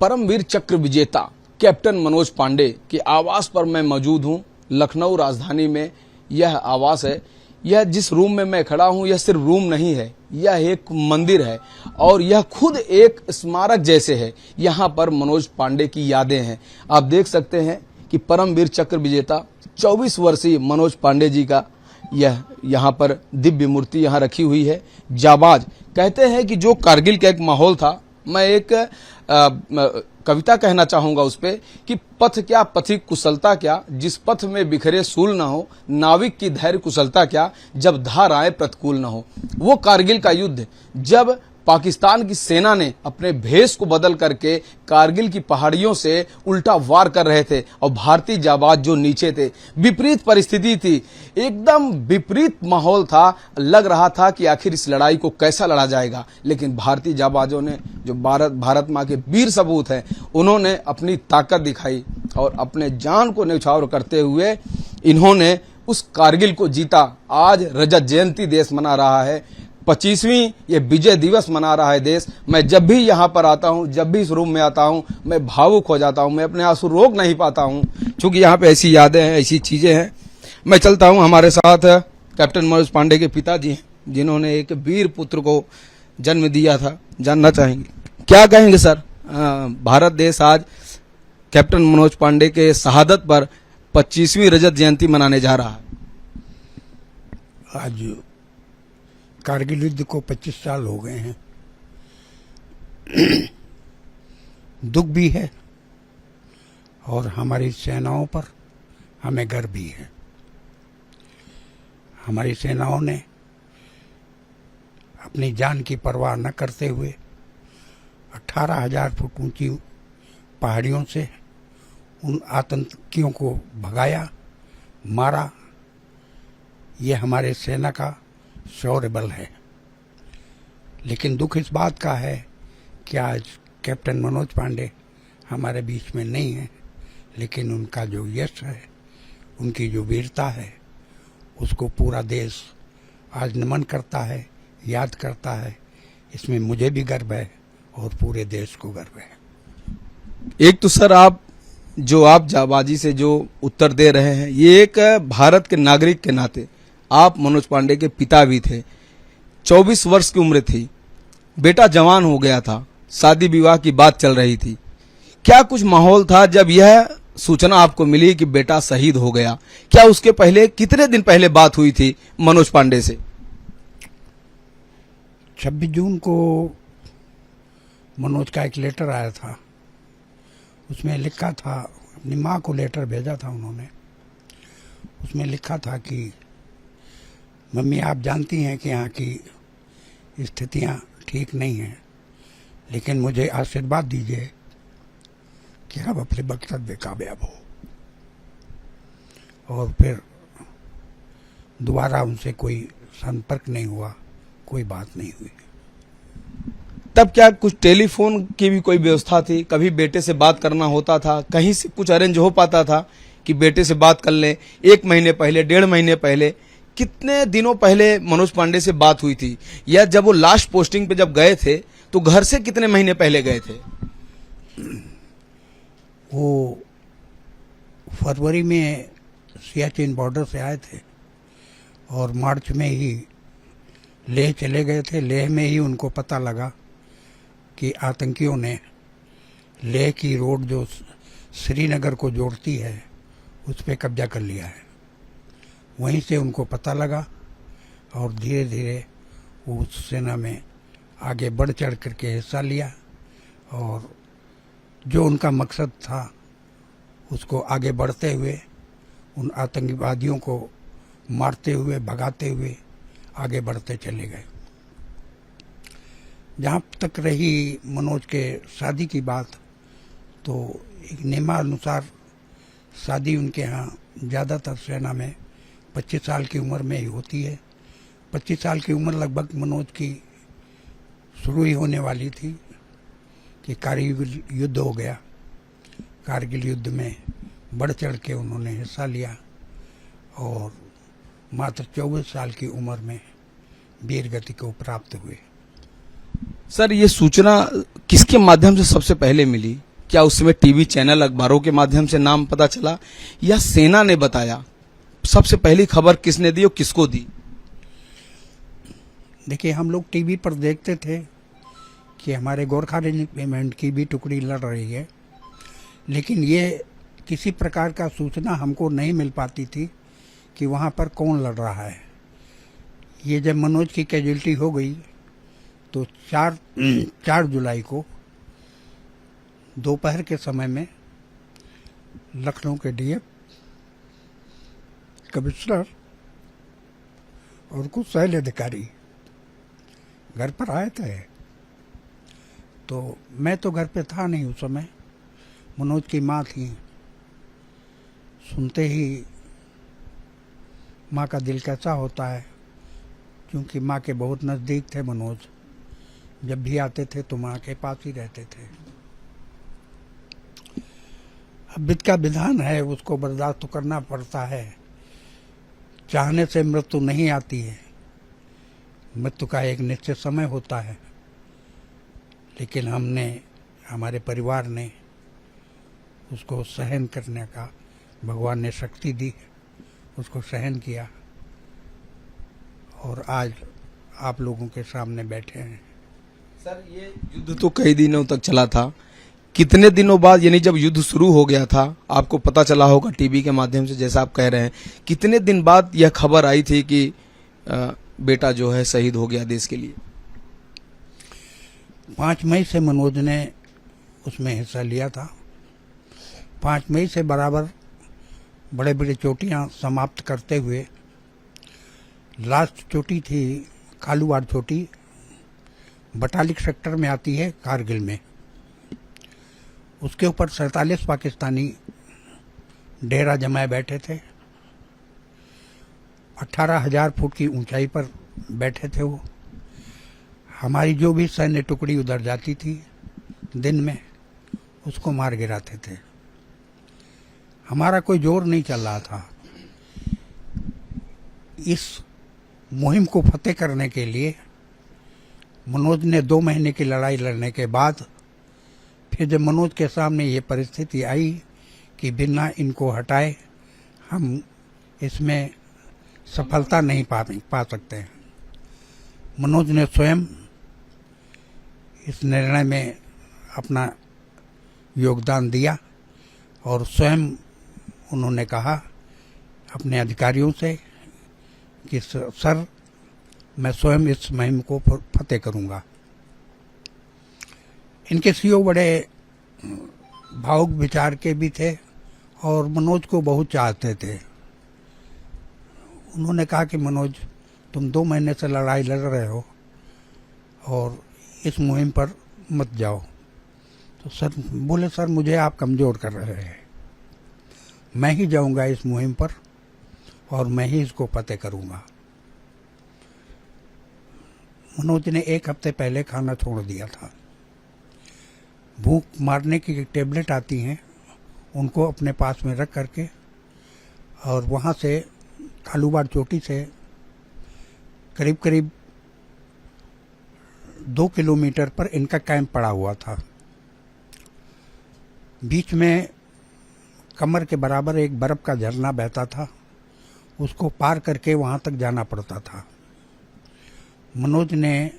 परमवीर चक्र विजेता कैप्टन मनोज पांडे के आवास पर मैं मौजूद हूं। लखनऊ राजधानी में यह आवास है। यह जिस रूम में मैं खड़ा हूं, यह सिर्फ रूम नहीं है, यह एक मंदिर है और यह खुद एक स्मारक जैसे है। यहां पर मनोज पांडे की यादें हैं। आप देख सकते हैं कि परमवीर चक्र विजेता 24 वर्षीय मनोज पांडे जी का यह यहाँ पर दिव्य मूर्ति यहाँ रखी हुई है। जाबाज कहते हैं कि जो कारगिल का एक माहौल था, मैं एक कविता कहना चाहूंगा उस पे कि पथ क्या पथिक कुशलता क्या, जिस पथ में बिखरे सूल न हो, नाविक की धैर्य कुशलता क्या, जब धार आए प्रतिकूल न हो। वो कारगिल का युद्ध जब पाकिस्तान की सेना ने अपने भेष को बदल करके कारगिल की पहाड़ियों से उल्टा वार कर रहे थे और भारतीय जाबाज जो नीचे थे, विपरीत परिस्थिति थी, एकदम विपरीत माहौल था। लग रहा था कि आखिर इस लड़ाई को कैसा लड़ा जाएगा, लेकिन भारतीय जाबाजों ने, जो भारत माँ के वीर सपूत हैं, उन्होंने अपनी ताकत दिखाई और अपने जान को न्यौछावर करते हुए इन्होंने उस कारगिल को जीता। आज रजत जयंती देश मना रहा है, 25वीं ये विजय दिवस मना रहा है देश। मैं जब भी यहाँ पर आता हूँ, जब भी इस रूम में आता हूँ, मैं भावुक हो जाता हूँ। मैं अपने आंसू रोक नहीं पाता हूँ, क्योंकि यहाँ पे ऐसी यादें हैं, ऐसी चीजें हैं। मैं चलता हूँ। हमारे साथ कैप्टन मनोज पांडे के पिताजी हैं, जिन्होंने एक वीर पुत्र को जन्म दिया था। जानना चाहेंगे, क्या कहेंगे सर? भारत देश आज कैप्टन मनोज पांडे के शहादत पर 25वीं रजत जयंती मनाने जा रहा है। आज कारगिल युद्ध को 25 साल हो गए हैं। दुख भी है और हमारी सेनाओं पर हमें गर्व भी है। हमारी सेनाओं ने अपनी जान की परवाह न करते हुए 18,000 फुट ऊंची पहाड़ियों से उन आतंकियों को भगाया, मारा। ये हमारे सेना का शौर्य बल है। लेकिन दुख इस बात का है कि आज कैप्टन मनोज पांडे हमारे बीच में नहीं है, लेकिन उनका जो यश है, उनकी जो वीरता है, उसको पूरा देश आज नमन करता है, याद करता है। इसमें मुझे भी गर्व है और पूरे देश को गर्व है। एक तो सर, आप जाबाजी से जो उत्तर दे रहे हैं, ये एक भारत के नागरिक के नाते आप मनोज पांडे के पिता भी थे। 24 वर्ष की उम्र थी, बेटा जवान हो गया था, शादी विवाह की बात चल रही थी। क्या कुछ माहौल था जब यह सूचना आपको मिली कि बेटा शहीद हो गया? क्या उसके पहले, कितने दिन पहले बात हुई थी मनोज पांडे से? 26 जून को मनोज का एक लेटर आया था। उसमें लिखा था, अपनी माँ को लेटर भेजा था उन्होंने। उसमें लिखा था कि मम्मी, आप जानती हैं कि यहाँ की स्थितियाँ ठीक नहीं हैं, लेकिन मुझे आशीर्वाद दीजिए कि आप अपने मकसद में कामयाब हो। और फिर दोबारा उनसे कोई संपर्क नहीं हुआ, कोई बात नहीं हुई। तब क्या कुछ टेलीफोन की भी कोई व्यवस्था थी? कभी बेटे से बात करना होता था? कहीं से कुछ अरेंज हो पाता था कि बेटे से बात कर लें? 1 महीने पहले, 1.5 महीने पहले, कितने दिनों पहले मनोज पांडे से बात हुई थी? या जब वो लास्ट पोस्टिंग पे जब गए थे, तो घर से कितने महीने पहले गए थे? वो फरवरी में सियाचिन बॉर्डर से आए थे और मार्च में ही लेह चले गए थे। लेह में ही उनको पता लगा कि आतंकियों ने लेह की रोड जो श्रीनगर को जोड़ती है, उस पर कब्जा कर लिया है। वहीं से उनको पता लगा और धीरे धीरे वो उस सेना में आगे बढ़ चढ़ करके हिस्सा लिया और जो उनका मकसद था, उसको आगे बढ़ते हुए उन आतंकवादियों को मारते हुए, भगाते हुए आगे बढ़ते चले गए। जहाँ तक रही मनोज के शादी की बात, तो एक नियमानुसार शादी उनके यहाँ ज़्यादातर सेना में 25 साल की उम्र में ही होती है। 25 साल की उम्र लगभग मनोज की शुरू ही होने वाली थी कि कारगिल युद्ध हो गया। कारगिल युद्ध में बढ़ चढ़ के उन्होंने हिस्सा लिया और मात्र 24 साल की उम्र में वीर गति को प्राप्त हुए। सर, ये सूचना किसके माध्यम से सबसे पहले मिली क्या उस समय टीवी चैनल अखबारों के माध्यम से नाम पता चला या सेना ने बताया? सबसे पहली खबर किसने दी और किसको दी? देखिए, हम लोग टीवी पर देखते थे कि हमारे गोरखा रेजिमेंट की भी टुकड़ी लड़ रही है, लेकिन ये किसी प्रकार का सूचना हमको नहीं मिल पाती थी कि वहाँ पर कौन लड़ रहा है। ये जब मनोज की कैजुअल्टी हो गई तो 4 जुलाई को दोपहर के समय में लखनऊ के डीएम कमिश्नर और कुछ शैल अधिकारी घर पर आए थे। तो मैं तो घर पे था नहीं उस समय, मनोज की माँ थी। सुनते ही माँ का दिल कैसा होता है, क्योंकि माँ के बहुत नज़दीक थे मनोज। जब भी आते थे तो माँ के पास ही रहते थे। अब विधि का विधान है, उसको बर्दाश्त तो करना पड़ता है। चाहने से मृत्यु नहीं आती है, मृत्यु का एक निश्चित समय होता है। लेकिन हमारे परिवार ने उसको सहन करने का भगवान ने शक्ति दी, उसको सहन किया और आज आप लोगों के सामने बैठे हैं। सर, ये युद्ध तो कई दिनों तक चला था। कितने दिनों बाद, यानी जब युद्ध शुरू हो गया था, आपको पता चला होगा टीवी के माध्यम से, जैसा आप कह रहे हैं, कितने दिन बाद यह खबर आई थी कि बेटा जो है शहीद हो गया देश के लिए? 5 मई से मनोज ने उसमें हिस्सा लिया था। 5 मई से बराबर बड़े बड़े चोटियां समाप्त करते हुए लास्ट चोटी थी कालूवाड़ चोटी, बटालिक सेक्टर में आती है, कारगिल में। उसके ऊपर 47 पाकिस्तानी डेरा जमाए बैठे थे। 18,000 फुट की ऊंचाई पर बैठे थे वो। हमारी जो भी सैन्य टुकड़ी उधर जाती थी दिन में, उसको मार गिराते थे। हमारा कोई जोर नहीं चल रहा था। इस मुहिम को फतेह करने के लिए मनोज ने 2 महीने की लड़ाई लड़ने के बाद फिर जब मनोज के सामने ये परिस्थिति आई कि बिना इनको हटाए हम इसमें सफलता नहीं पा सकते हैं, मनोज ने स्वयं इस निर्णय में अपना योगदान दिया और स्वयं उन्होंने कहा अपने अधिकारियों से कि सर, मैं स्वयं इस मुहिम को फतेह करूंगा। इनके सीओ बड़े भावुक विचार के भी थे और मनोज को बहुत चाहते थे। उन्होंने कहा कि मनोज, तुम 2 महीने से लड़ाई लड़ रहे हो और इस मुहिम पर मत जाओ। तो सर बोले, सर मुझे आप कमज़ोर कर रहे हैं, मैं ही जाऊंगा इस मुहिम पर और मैं ही इसको फतेह करूंगा। मनोज ने 1 हफ्ते पहले खाना छोड़ दिया था। भूख मारने की टेबलेट आती हैं, उनको अपने पास में रख करके और वहाँ से कालूवाड़ चोटी से करीब करीब 2 किलोमीटर पर इनका कैंप पड़ा हुआ था। बीच में कमर के बराबर एक बर्फ का झरना बहता था, उसको पार करके वहाँ तक जाना पड़ता था। मनोज ने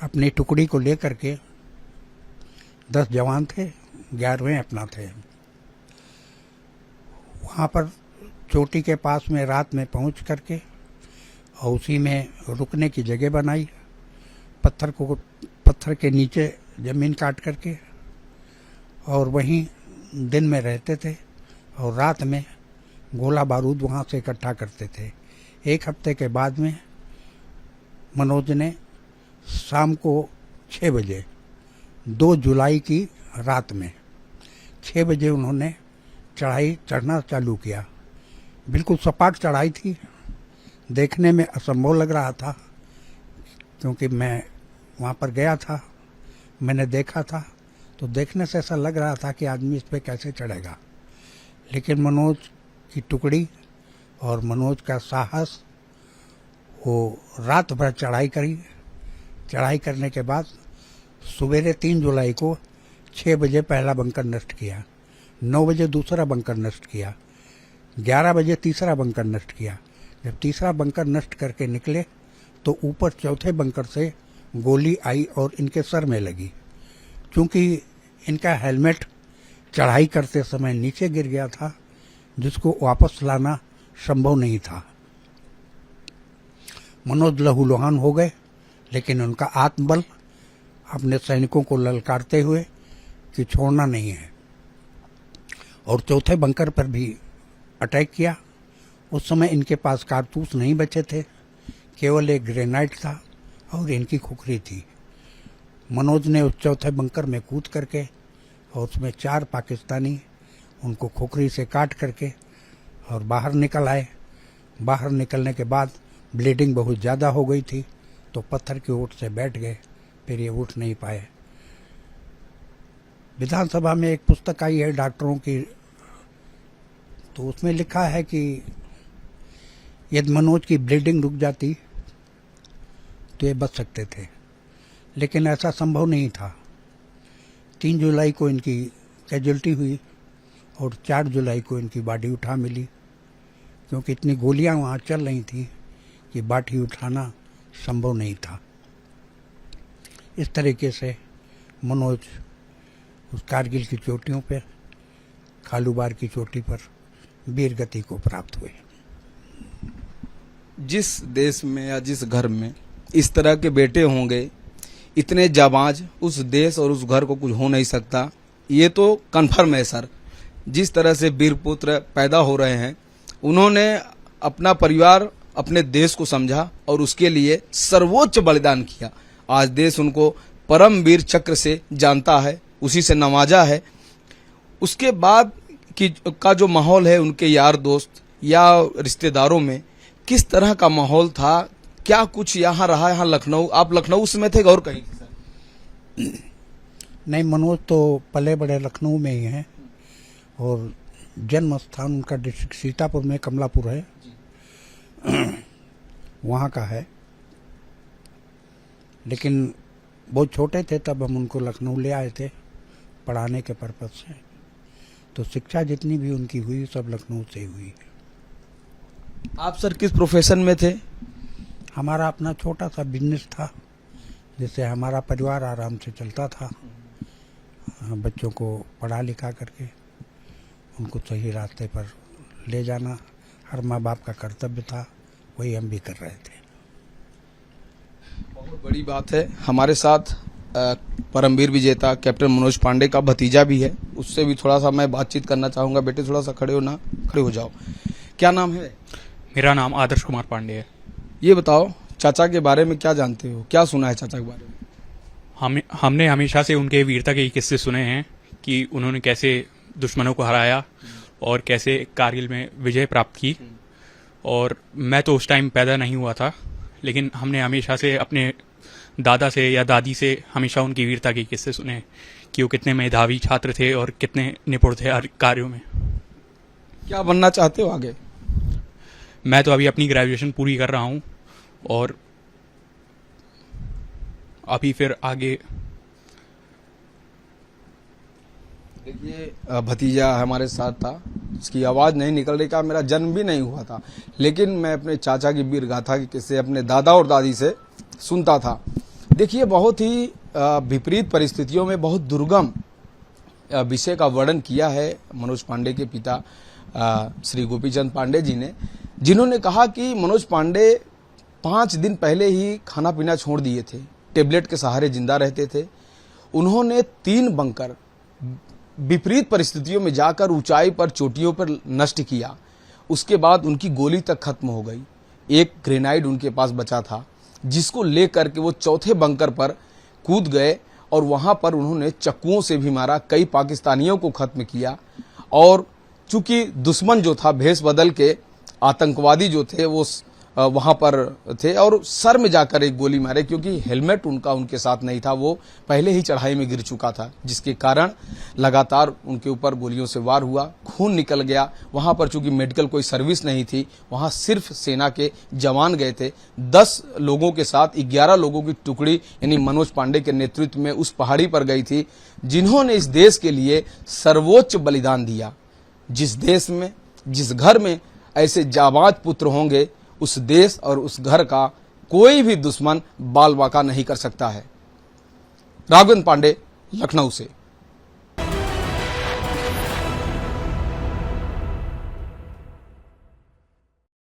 अपनी टुकड़ी को लेकर के, 10 जवान थे, 11वें अपना थे, वहाँ पर चोटी के पास में रात में पहुँच करके और उसी में रुकने की जगह बनाई, पत्थर के नीचे ज़मीन काट करके, और वहीं दिन में रहते थे और रात में गोला बारूद वहाँ से इकट्ठा करते थे। 1 हफ्ते के बाद में मनोज ने शाम को 6 बजे 2 जुलाई की रात में 6 बजे उन्होंने चढ़ाई चढ़ना चालू किया। बिल्कुल सपाट चढ़ाई थी, देखने में असंभव लग रहा था, क्योंकि मैं वहाँ पर गया था, मैंने देखा था, तो देखने से ऐसा लग रहा था कि आदमी इस पर कैसे चढ़ेगा। लेकिन मनोज की टुकड़ी और मनोज का साहस, वो रात भर चढ़ाई करी। चढ़ाई करने के बाद सवेरे 3 जुलाई को 6 बजे पहला बंकर नष्ट किया, 9 बजे दूसरा बंकर नष्ट किया, 11 बजे तीसरा बंकर नष्ट किया। जब तीसरा बंकर नष्ट करके निकले तो ऊपर चौथे बंकर से गोली आई और इनके सर में लगी। क्योंकि इनका हेलमेट चढ़ाई करते समय नीचे गिर गया था, जिसको वापस लाना संभव नहीं था। मनोज लहूलुहान हो गए, लेकिन उनका आत्मबल अपने सैनिकों को ललकारते हुए कि छोड़ना नहीं है, और चौथे बंकर पर भी अटैक किया। उस समय इनके पास कारतूस नहीं बचे थे, केवल एक ग्रेनाइट था और इनकी खुखरी थी। मनोज ने उस चौथे बंकर में कूद करके और उसमें 4 पाकिस्तानी उनको खुखरी से काट करके और बाहर निकल आए। बाहर निकलने के बाद ब्लीडिंग बहुत ज़्यादा हो गई थी, तो पत्थर की ओट से बैठ गए, फिर ये उठ नहीं पाए। विधानसभा में एक पुस्तक आई है डॉक्टरों की, तो उसमें लिखा है कि यदि मनोज की ब्लीडिंग रुक जाती तो ये बच सकते थे, लेकिन ऐसा संभव नहीं था। 3 जुलाई को इनकी कैजुअल्टी हुई और 4 जुलाई को इनकी बॉडी उठा मिली, क्योंकि इतनी गोलियां वहाँ चल रही थी कि बॉडी उठाना संभव नहीं था। इस तरीके से मनोज उस कारगिल की चोटियों पर, खालूबार की चोटी पर वीर गति को प्राप्त हुए। जिस देश में या जिस घर में इस तरह के बेटे होंगे, इतने जाबाज, उस देश और उस घर को कुछ हो नहीं सकता। ये तो कन्फर्म है सर। जिस तरह से वीर पुत्र पैदा हो रहे हैं, उन्होंने अपना परिवार, अपने देश को समझा और उसके लिए सर्वोच्च बलिदान किया। आज देश उनको परम वीर चक्र से जानता है, उसी से नवाजा है। उसके बाद का जो माहौल है उनके यार दोस्त या रिश्तेदारों में, किस तरह का माहौल था, क्या कुछ यहाँ रहा? यहाँ लखनऊ, आप लखनऊ में थे और कहीं थे सर? नहीं, मनोज तो पले बड़े लखनऊ में ही हैं और जन्म स्थान उनका डिस्ट्रिक्ट सीतापुर में कमलापुर है, वहाँ का है। लेकिन बहुत छोटे थे तब हम उनको लखनऊ ले आए थे पढ़ाने के पर्पज से, तो शिक्षा जितनी भी उनकी हुई सब लखनऊ से हुई। आप सर किस प्रोफेशन में थे? हमारा अपना छोटा सा बिजनेस था, जिससे हमारा परिवार आराम से चलता था। बच्चों को पढ़ा लिखा करके उनको सही रास्ते पर ले जाना हर माँ बाप का कर्तव्य था, वही हम भी कर रहे थे। बहुत बड़ी बात है। हमारे साथ परमवीर विजेता कैप्टन मनोज पांडे का भतीजा भी है, उससे भी थोड़ा सा मैं बातचीत करना चाहूँगा। बेटे थोड़ा सा खड़े हो जाओ। क्या नाम है? मेरा नाम आदर्श कुमार पांडे है। ये बताओ, चाचा के बारे में क्या जानते हो, क्या सुना है चाचा के बारे में? हमने हमेशा से उनके वीरता के किस्से सुने हैं कि उन्होंने कैसे दुश्मनों को हराया और कैसे कारगिल में विजय प्राप्त की। और मैं तो उस टाइम पैदा नहीं हुआ था, लेकिन हमने हमेशा से अपने दादा से या दादी से हमेशा उनकी वीरता के किस्से सुने कि वो कितने मेधावी छात्र थे और कितने निपुण थे हर कार्यों में। क्या बनना चाहते हो आगे? मैं तो अभी अपनी ग्रेजुएशन पूरी कर रहा हूँ और अभी फिर आगे। देखिए, भतीजा हमारे साथ था, इसकी आवाज़ नहीं निकल रही, का मेरा जन्म भी नहीं हुआ था, लेकिन मैं अपने चाचा की वीर गाथा के किस्से अपने दादा और दादी से सुनता था। देखिए, बहुत ही विपरीत परिस्थितियों में बहुत दुर्गम विषय का वर्णन किया है मनोज पांडे के पिता श्री गोपीचंद पांडे जी ने, जिन्होंने कहा कि मनोज पांडे 5 दिन पहले ही खाना पीना छोड़ दिए थे, टेबलेट के सहारे जिंदा रहते थे। उन्होंने 3 बंकर विपरीत परिस्थितियों में जाकर ऊंचाई पर, चोटियों पर नष्ट किया। उसके बाद उनकी गोली तक खत्म हो गई। एक ग्रेनाइड उनके पास बचा था, जिसको लेकर के वो चौथे बंकर पर कूद गए और वहां पर उन्होंने चक्कुओं से भी मारा, कई पाकिस्तानियों को खत्म किया। और चूंकि दुश्मन जो था भेष बदल के, आतंकवादी जो थे वो वहां पर थे और सर में जाकर एक गोली मारे, क्योंकि हेलमेट उनके साथ नहीं था, वो पहले ही चढ़ाई में गिर चुका था, जिसके कारण लगातार उनके ऊपर गोलियों से वार हुआ, खून निकल गया। वहां पर चूंकि मेडिकल कोई सर्विस नहीं थी, वहां सिर्फ सेना के जवान गए थे। 10 लोगों के साथ 11 लोगों की टुकड़ी यानी मनोज पांडे के नेतृत्व में उस पहाड़ी पर गई थी, जिन्होंने इस देश के लिए सर्वोच्च बलिदान दिया। जिस देश में, जिस घर में ऐसे जाबाज पुत्र होंगे, उस देश और उस घर का कोई भी दुश्मन बाल बाका नहीं कर सकता है। राघवेंद्र पांडे, लखनऊ से।